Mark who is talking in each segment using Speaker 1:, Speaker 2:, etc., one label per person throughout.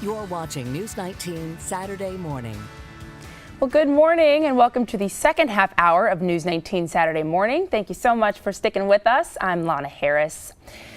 Speaker 1: You're watching News 19 Saturday morning.
Speaker 2: Well, good morning and welcome to the second half hour of News 19 Saturday morning. Thank you so much for sticking with us. I'm Lana Harris.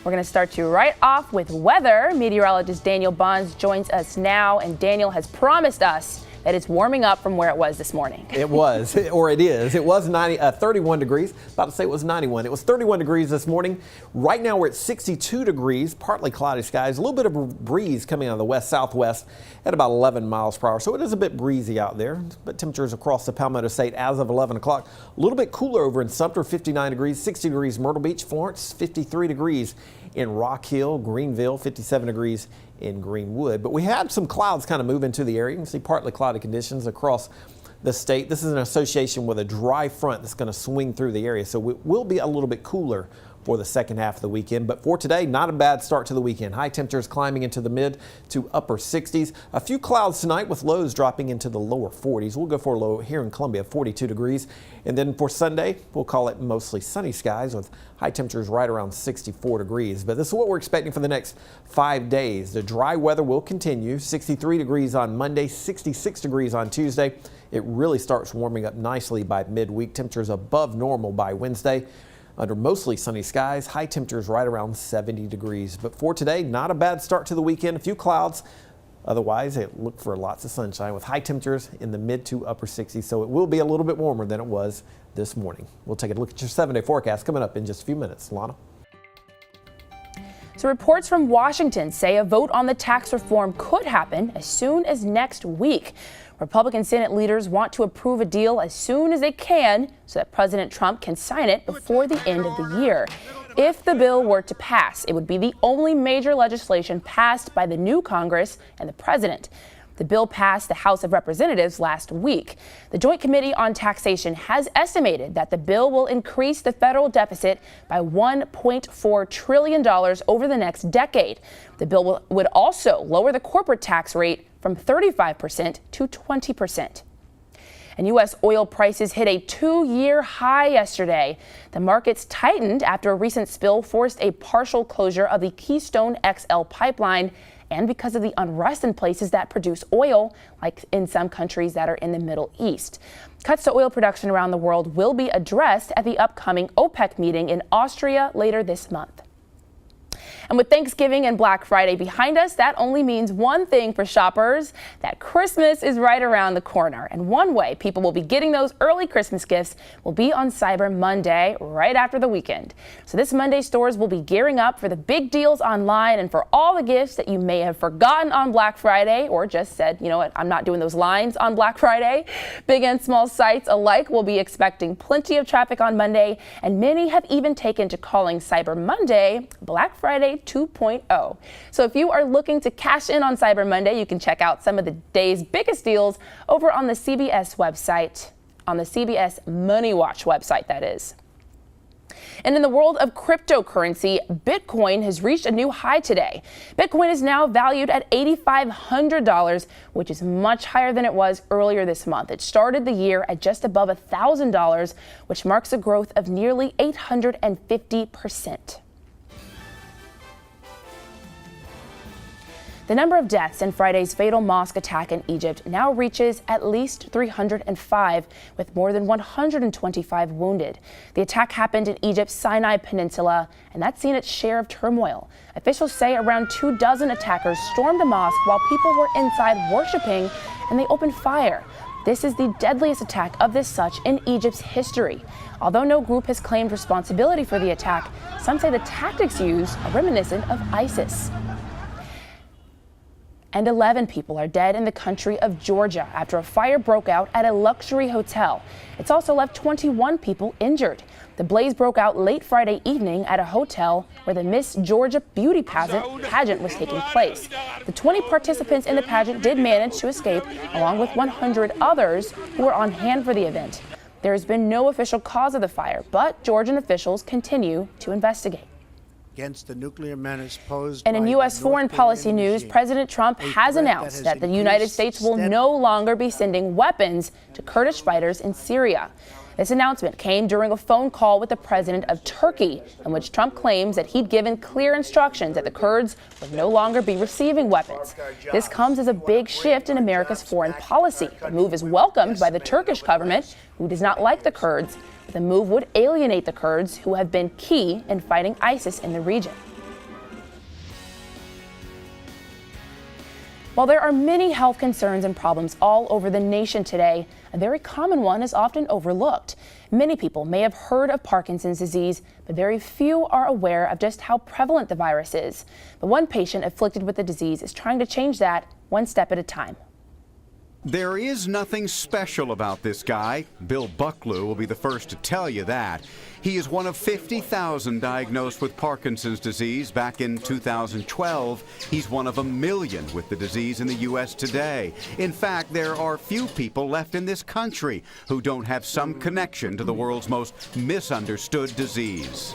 Speaker 2: We're going to start you right off with weather. Meteorologist Daniel Bonds joins us now, and Daniel has promised us that it's warming up from where it was this morning.
Speaker 3: It was, or it is. It was 31 degrees. About to say it was 91. It was 31 degrees this morning. Right now we're at 62 degrees, partly cloudy skies, a little bit of a breeze coming out of the west-southwest at about 11 miles per hour. So it is a bit breezy out there, but temperatures across the Palmetto State as of 11 o'clock. A little bit cooler over in Sumter, 59 degrees, 60 degrees Myrtle Beach, Florence, 53 degrees in Rock Hill, Greenville, 57 degrees in Greenwood. But we had some clouds kind of move into the area. You can see partly cloudy conditions across the state. This is an association with a dry front that's going to swing through the area, so it will be a little bit cooler for the second half of the weekend. But for today, not a bad start to the weekend. High temperatures climbing into the mid to upper 60s. A few clouds tonight with lows dropping into the lower 40s. We'll go for a low here in Columbia, 42 degrees. And then for Sunday, we'll call it mostly sunny skies with high temperatures right around 64 degrees. But this is what we're expecting for the next 5 days. The dry weather will continue. 63 degrees on Monday, 66 degrees on Tuesday. It really starts warming up nicely by midweek. Temperatures above normal by Wednesday. Under mostly sunny skies, high temperatures right around 70 degrees. But for today, not a bad start to the weekend. A few clouds. Otherwise, look for lots of sunshine with high temperatures in the mid to upper 60s. So it will be a little bit warmer than it was this morning. We'll take a look at your 7-day forecast coming up in just a few minutes. Lana.
Speaker 2: So reports from Washington say a vote on the tax reform could happen as soon as next week. Republican Senate leaders want to approve a deal as soon as they can so that President Trump can sign it before the end of the year. If the bill were to pass, it would be the only major legislation passed by the new Congress and the president. The bill passed the House of Representatives last week. The Joint Committee on Taxation has estimated that the bill will increase the federal deficit by $1.4 trillion over the next decade. The bill would also lower the corporate tax rate from 35% to 20%. And U.S. oil prices hit a 2-year high yesterday. The markets tightened after a recent spill forced a partial closure of the Keystone XL pipeline, and because of the unrest in places that produce oil, like in some countries that are in the Middle East. Cuts to oil production around the world will be addressed at the upcoming OPEC meeting in Austria later this month. And with Thanksgiving and Black Friday behind us, that only means one thing for shoppers, that Christmas is right around the corner. And one way people will be getting those early Christmas gifts will be on Cyber Monday, right after the weekend. So this Monday, stores will be gearing up for the big deals online and for all the gifts that you may have forgotten on Black Friday or just said, you know what, I'm not doing those lines on Black Friday. Big and small sites alike will be expecting plenty of traffic on Monday, and many have even taken to calling Cyber Monday Black Friday 2.0. So if you are looking to cash in on Cyber Monday, you can check out some of the day's biggest deals over on the CBS website, on the CBS Money Watch website, that is. And in the world of cryptocurrency, Bitcoin has reached a new high today. Bitcoin is now valued at $8,500, which is much higher than it was earlier this month. It started the year at just above $1,000, which marks a growth of nearly 850%. The number of deaths in Friday's fatal mosque attack in Egypt now reaches at least 305, with more than 125 wounded. The attack happened in Egypt's Sinai Peninsula, and that's seen its share of turmoil. Officials say around 24 attackers stormed a mosque while people were inside worshiping, and they opened fire. This is the deadliest attack of this such in Egypt's history. Although no group has claimed responsibility for the attack, some say the tactics used are reminiscent of ISIS. And 11 people are dead in the country of Georgia after a fire broke out at a luxury hotel. It's also left 21 people injured. The blaze broke out late Friday evening at a hotel where the Miss Georgia beauty pageant was taking place. The 20 participants in the pageant did manage to escape, along with 100 others who were on hand for the event. There has been no official cause of the fire, but Georgian officials continue to investigate.
Speaker 4: Against the nuclear menace posed
Speaker 2: and in U.S. foreign policy news, President Trump has announced that the United States will no longer be sending weapons to Kurdish fighters in Syria. This announcement came during a phone call with the president of Turkey, in which Trump claims that he'd given clear instructions that the Kurds would no longer be receiving weapons. This comes as a big shift in America's foreign policy. The move is welcomed by the Turkish government, who does not like the Kurds. But the move would alienate the Kurds, who have been key in fighting ISIS in the region. While there are many health concerns and problems all over the nation today, a very common one is often overlooked. Many people may have heard of Parkinson's disease, but very few are aware of just how prevalent the virus is. But one patient afflicted with the disease is trying to change that one step at a time.
Speaker 5: There is nothing special about this guy. Bill Bucklew will be the first to tell you that. He is one of 50,000 diagnosed with Parkinson's disease back in 2012. He's one of 1 million with the disease in the U.S. today. In fact, there are few people left in this country who don't have some connection to the world's most misunderstood disease.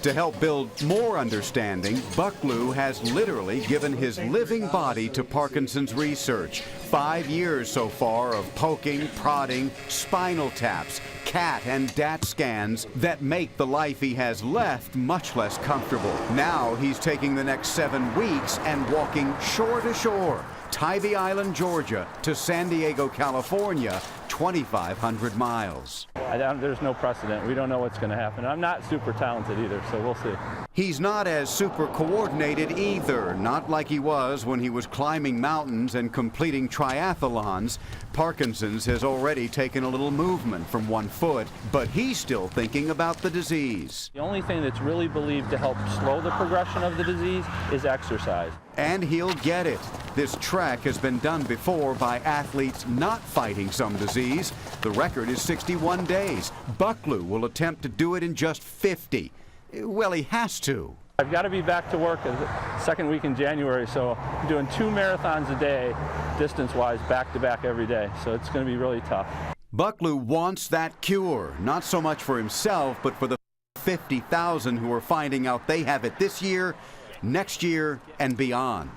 Speaker 5: To help build more understanding, Bucklew has literally given his living body to Parkinson's research. 5 years so far of poking, prodding, spinal taps, CAT and DAT scans that make the life he has left much less comfortable. Now he's taking the next 7 weeks and walking shore to shore, Tybee Island, Georgia, to San Diego, California, 2,500 miles.
Speaker 6: There's no precedent. We don't know what's going to happen. I'm not super talented either, so we'll see.
Speaker 5: He's not as super coordinated either, not like he was when he was climbing mountains and completing triathlons. Parkinson's has already taken a little movement from one foot, but he's still thinking about the disease.
Speaker 6: The only thing that's really believed to help slow the progression of the disease is exercise.
Speaker 5: And he'll get it. This trek has been done before by athletes not fighting some disease. The record is 61 days. Bucklew will attempt to do it in just 50. Well, he has to.
Speaker 6: I've got to be back to work the second week in January, so I'm doing 2 marathons a day, distance-wise, back-to-back every day, so it's going to be really tough.
Speaker 5: Bucklew wants that cure, not so much for himself, but for the 50,000 who are finding out they have it this year, next year, and beyond.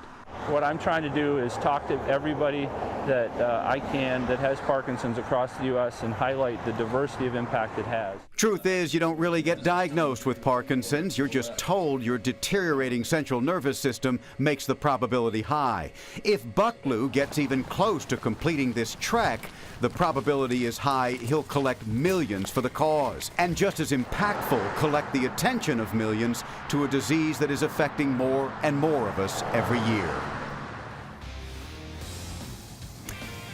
Speaker 6: What I'm trying to do is talk to everybody that I can that has Parkinson's across the U.S. and highlight the diversity of impact it has.
Speaker 5: Truth is, you don't really get diagnosed with Parkinson's. You're just told your deteriorating central nervous system makes the probability high. If Bucklew gets even close to completing this trek, the probability is high he'll collect millions for the cause. And just as impactful, collect the attention of millions to a disease that is affecting more and more of us every year.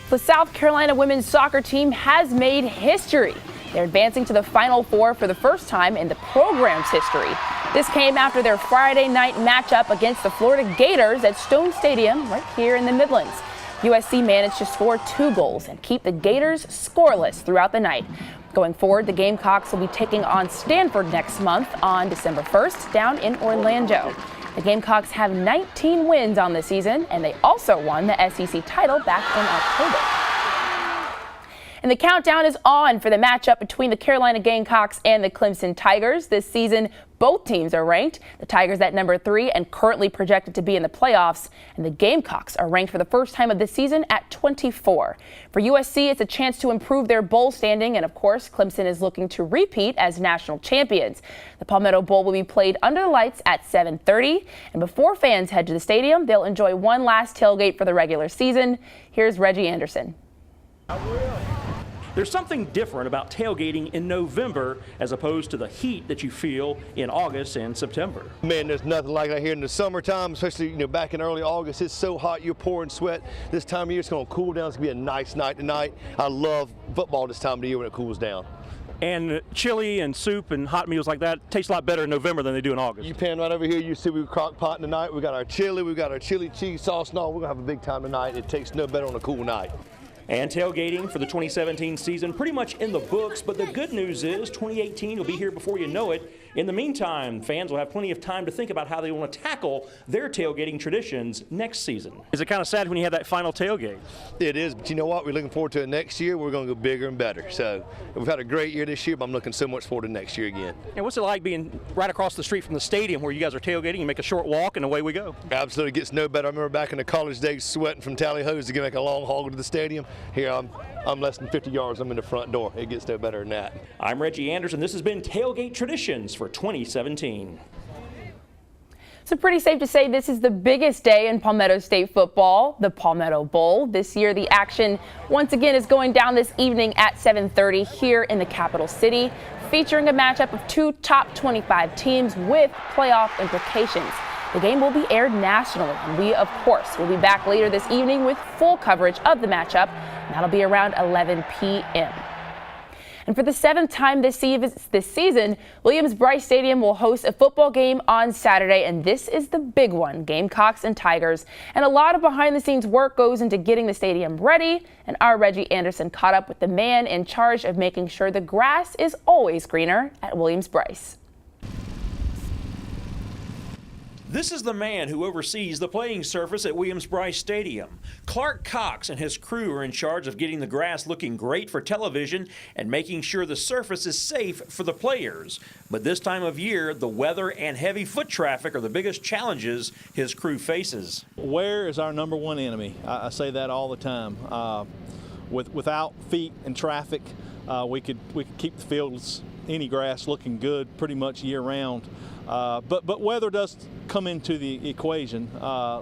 Speaker 2: The South Carolina women's soccer team has made history. They're advancing to the Final Four for the first time in the program's history. This came after their Friday night matchup against the Florida Gators at Stone Stadium right here in the Midlands. USC managed to score 2 goals and keep the Gators scoreless throughout the night. Going forward, the Gamecocks will be taking on Stanford next month on December 1st down in Orlando. The Gamecocks have 19 wins on the season, and they also won the SEC title back in October. And the countdown is on for the matchup between the Carolina Gamecocks and the Clemson Tigers. This season, both teams are ranked. The Tigers at number 3 and currently projected to be in the playoffs. And the Gamecocks are ranked for the first time of the season at 24. For USC, it's a chance to improve their bowl standing. And of course, Clemson is looking to repeat as national champions. The Palmetto Bowl will be played under the lights at 7:30. And before fans head to the stadium, they'll enjoy one last tailgate for the regular season. Here's Reggie Anderson.
Speaker 7: There's something different about tailgating in November as opposed to the heat that you feel in August and September.
Speaker 8: Man, there's nothing like that here in the summertime, especially back in early August. It's so hot, you're pouring sweat. This time of year, it's going to cool down. It's going to be a nice night tonight. I love football this time of the year when it cools down.
Speaker 7: And chili and soup and hot meals like that taste a lot better in November than they do in August.
Speaker 8: You pan right over here, you see we're crock potting tonight. We got our chili, we got our chili cheese sauce and all. We're going to have a big time tonight. It tastes no better on a cool night.
Speaker 7: And tailgating for the 2017 season pretty much in the books, but the good news is 2018 will be here before you know it. In the meantime, fans will have plenty of time to think about how they want to tackle their tailgating traditions next season. Is it kind of sad when you have that final tailgate?
Speaker 8: It is, but you know what? We're looking forward to it next year. We're going to go bigger and better. So we've had a great year this year, but I'm looking so much forward to next year again.
Speaker 7: And what's it like being right across the street from the stadium where you guys are tailgating? You make a short walk and away we go.
Speaker 8: Absolutely, gets no better. I remember back in the college days sweating from tally hose to get like a long haul to the stadium. Here I'm less than 50 yards, I'm in the front door. It gets no better than that.
Speaker 7: I'm Reggie Anderson. This has been Tailgate Traditions for 2017.
Speaker 2: So pretty safe to say this is the biggest day in Palmetto State football, the Palmetto Bowl. This year the action once again is going down this evening at 7:30 here in the capital city, featuring a matchup of two top 25 teams with playoff implications. The game will be aired nationally, and we of course will be back later this evening with full coverage of the matchup. And that'll be around 11 p.m. And for the 7th time this season, Williams-Brice Stadium will host a football game on Saturday, and this is the big one, Gamecocks and Tigers. And a lot of behind-the-scenes work goes into getting the stadium ready, and our Reggie Anderson caught up with the man in charge of making sure the grass is always greener at Williams-Brice.
Speaker 7: This is the man who oversees the playing surface at Williams-Brice Stadium. Clark Cox and his crew are in charge of getting the grass looking great for television and making sure the surface is safe for the players. But this time of year, the weather and heavy foot traffic are the biggest challenges his crew faces.
Speaker 9: Wear is our number one enemy. I say that all the time. Without feet and traffic, we could keep the fields, any grass, looking good pretty much year round. But weather does come into the equation,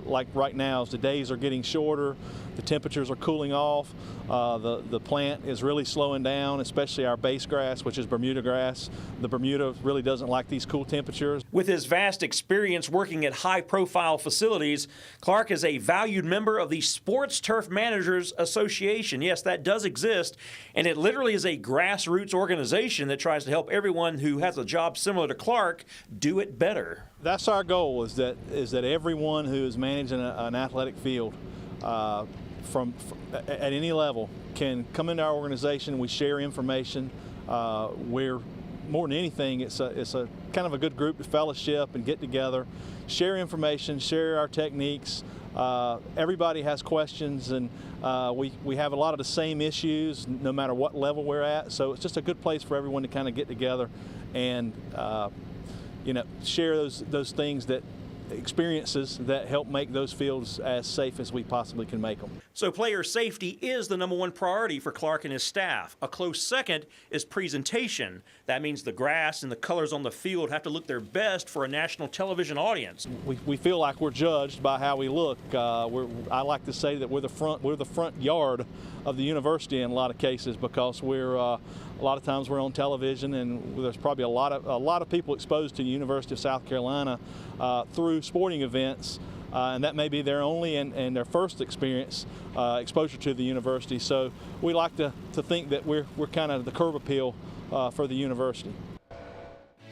Speaker 9: like right now as the days are getting shorter, the temperatures are cooling off, the plant is really slowing down, especially our base grass, which is Bermuda grass. The Bermuda really doesn't like these cool temperatures.
Speaker 7: With his vast experience working at high-profile facilities, Clark is a valued member of the Sports Turf Managers Association. Yes, that does exist, and it literally is a grassroots organization that tries to help everyone who has a job similar to Clark do it better.
Speaker 9: That's our goal, is that everyone who is managing an athletic field from at any level can come into our organization. We share information. We're more than anything, it's a kind of a good group to fellowship and get together, share information, share our techniques. Everybody has questions, and we have a lot of the same issues no matter what level we're at. So it's just a good place for everyone to kind of get together and share those things, that experiences that help make those fields as safe as we possibly can make them.
Speaker 7: So player safety is the number one priority for Clark and his staff. A close second is presentation. That means the grass and the colors on the field have to look their best for a national television audience.
Speaker 9: We feel like we're judged by how we look. I like to say that we're the front yard of the university in a lot of cases, because a lot of times we're on television, and there's probably a lot of people exposed to the University of South Carolina through sporting events, and that may be their only and their first exposure to the university. So we like to think that we're kind of the curb appeal for the university.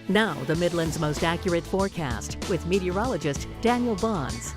Speaker 1: Now, the Midland's most accurate forecast with meteorologist Daniel Bonds.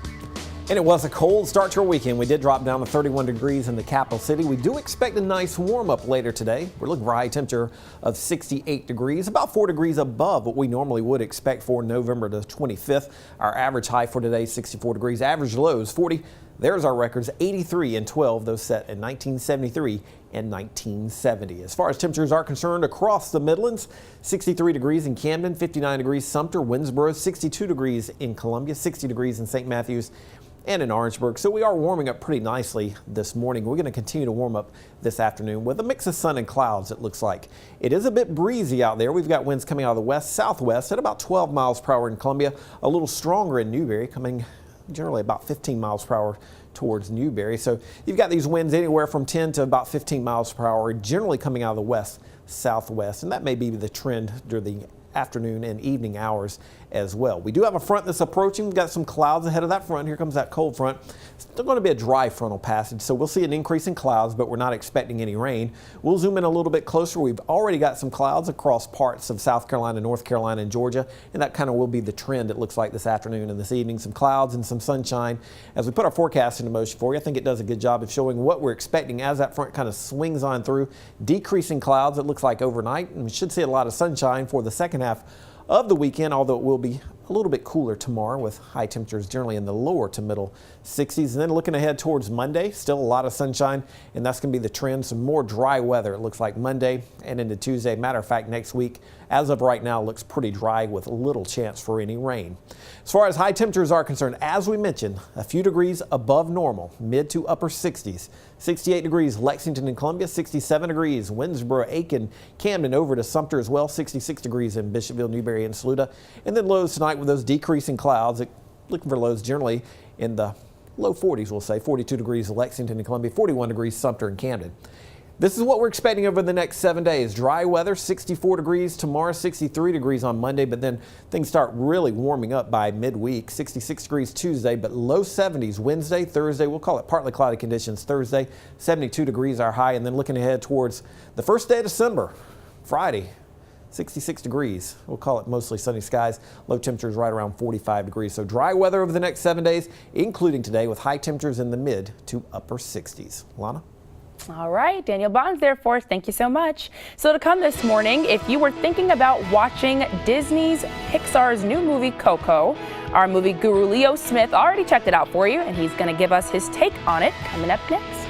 Speaker 3: And it was a cold start to our weekend. We did drop down to 31 degrees in the capital city. We do expect a nice warm up later today. We're looking for a high temperature of 68 degrees, about 4 degrees above what we normally would expect for November the 25th. Our average high for today, 64 degrees. Average lows, 40. There's our records, 83 and 12, those set in 1973 and 1970. As far as temperatures are concerned across the Midlands, 63 degrees in Camden, 59 degrees Sumter, Winnsboro, 62 degrees in Columbia, 60 degrees in St. Matthews and in Orangeburg. So we are warming up pretty nicely this morning. We're going to continue to warm up this afternoon with a mix of sun and clouds, it looks like. It is a bit breezy out there. We've got winds coming out of the west-southwest at about 12 miles per hour in Columbia, a little stronger in Newberry, coming generally about 15 miles per hour towards Newberry. So you've got these winds anywhere from 10 to about 15 miles per hour, generally coming out of the west-southwest, and that may be the trend during the afternoon and evening hours as well. We do have a front that's approaching. We've got some clouds ahead of that front. Here comes that cold front. Still going to be a dry frontal passage, so we'll see an increase in clouds, but we're not expecting any rain. We'll zoom in a little bit closer. We've already got some clouds across parts of South Carolina, North Carolina, and Georgia, and that kind of will be the trend, it looks like, this afternoon and this evening. Some clouds and some sunshine. As we put our forecast into motion for you, I think it does a good job of showing what we're expecting as that front kind of swings on through. Decreasing clouds, it looks like, overnight, and we should see a lot of sunshine for the second half of the weekend, although it will be a little bit cooler tomorrow with high temperatures generally in the lower to middle 60s. And then looking ahead towards Monday, still a lot of sunshine, and that's going to be the trend. Some more dry weather, it looks like, Monday and into Tuesday. Matter of fact, next week as of right now, looks pretty dry with little chance for any rain. As far as high temperatures are concerned, as we mentioned, a few degrees above normal, mid to upper 60s. 68 degrees Lexington and Columbia, 67 degrees Winnsboro, Aiken, Camden, over to Sumter as well, 66 degrees in Bishopville, Newberry, and Saluda. And then lows tonight with those decreasing clouds, looking for lows generally in the low 40s, we'll say. 42 degrees Lexington and Columbia, 41 degrees Sumter and Camden. This is what we're expecting over the next 7 days. Dry weather, 64 degrees tomorrow, 63 degrees on Monday, but then things start really warming up by midweek. 66 degrees Tuesday, but low 70s Wednesday, Thursday. We'll call it partly cloudy conditions Thursday. 72 degrees our high, and then looking ahead towards the first day of December, Friday. 66 degrees. We'll call it mostly sunny skies. Low temperatures right around 45 degrees. So dry weather over the next 7 days, including today, with high temperatures in the mid to upper 60s. Lana?
Speaker 2: All right, Daniel Bond's there for us. Thank you so much. So to come this morning, if you were thinking about watching Disney's Pixar's new movie, Coco, our movie guru Leo Smith already checked it out for you, and he's going to give us his take on it coming up next.